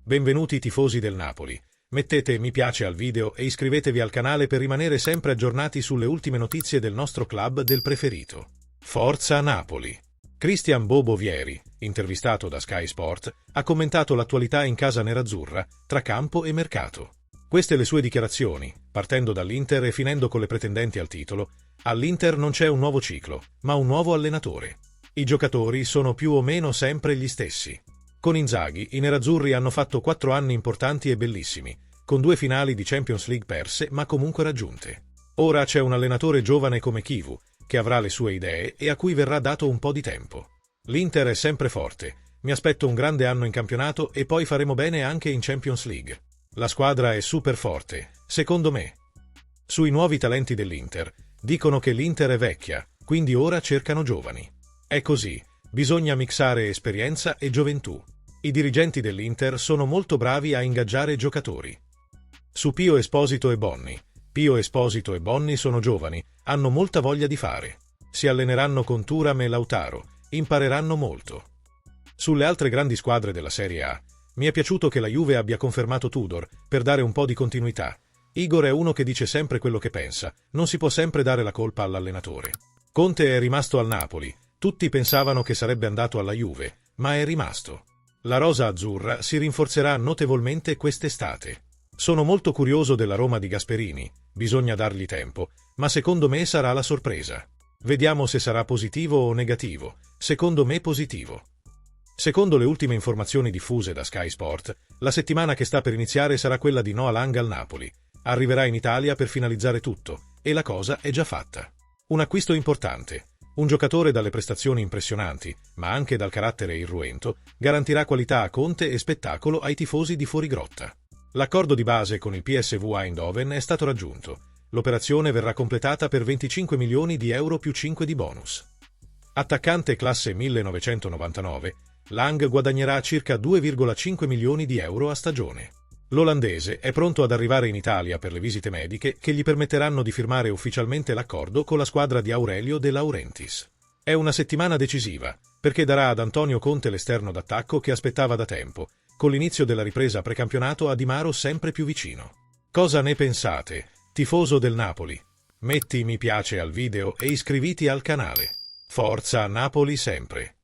Benvenuti tifosi del Napoli. Mettete mi piace al video e iscrivetevi al canale per rimanere sempre aggiornati sulle ultime notizie del nostro club del preferito. Forza Napoli! Cristian Bobo Vieri, intervistato da Sky Sport, ha commentato l'attualità in casa nerazzurra, tra campo e mercato. Queste le sue dichiarazioni, partendo dall'Inter e finendo con le pretendenti al titolo. All'Inter non c'è un nuovo ciclo, ma un nuovo allenatore. I giocatori sono più o meno sempre gli stessi. Con Inzaghi, i nerazzurri hanno fatto 4 anni importanti e bellissimi, con 2 finali di Champions League perse ma comunque raggiunte. Ora c'è un allenatore giovane come Chivu, che avrà le sue idee e a cui verrà dato un po' di tempo. L'Inter è sempre forte, mi aspetto un grande anno in campionato e poi faremo bene anche in Champions League. La squadra è super forte, secondo me. Sui nuovi talenti dell'Inter, dicono che l'Inter è vecchia, quindi ora cercano giovani. È così, bisogna mixare esperienza e gioventù. I dirigenti dell'Inter sono molto bravi a ingaggiare giocatori. Su Pio Esposito e Bonni. Pio Esposito e Bonni sono giovani, hanno molta voglia di fare. Si alleneranno con Thuram e Lautaro, impareranno molto. Sulle altre grandi squadre della Serie A, mi è piaciuto che la Juve abbia confermato Tudor, per dare un po' di continuità. Igor è uno che dice sempre quello che pensa, non si può sempre dare la colpa all'allenatore. Conte è rimasto al Napoli, tutti pensavano che sarebbe andato alla Juve, ma è rimasto. La rosa azzurra si rinforzerà notevolmente quest'estate. Sono molto curioso della Roma di Gasperini, bisogna dargli tempo, ma secondo me sarà la sorpresa. Vediamo se sarà positivo o negativo, secondo me positivo. Secondo le ultime informazioni diffuse da Sky Sport, la settimana che sta per iniziare sarà quella di Noah Lang al Napoli. Arriverà in Italia per finalizzare tutto, e la cosa è già fatta. Un acquisto importante. Un giocatore dalle prestazioni impressionanti, ma anche dal carattere irruento, garantirà qualità a Conte e spettacolo ai tifosi di fuorigrotta. L'accordo di base con il PSV Eindhoven è stato raggiunto. L'operazione verrà completata per 25 milioni di euro più 5 di bonus. Attaccante classe 1999, Lang guadagnerà circa 2,5 milioni di euro a stagione. L'olandese è pronto ad arrivare in Italia per le visite mediche che gli permetteranno di firmare ufficialmente l'accordo con la squadra di Aurelio De Laurentiis. È una settimana decisiva, perché darà ad Antonio Conte l'esterno d'attacco che aspettava da tempo, con l'inizio della ripresa precampionato a Di Maro sempre più vicino. Cosa ne pensate, tifoso del Napoli? Metti mi piace al video e iscriviti al canale. Forza Napoli sempre!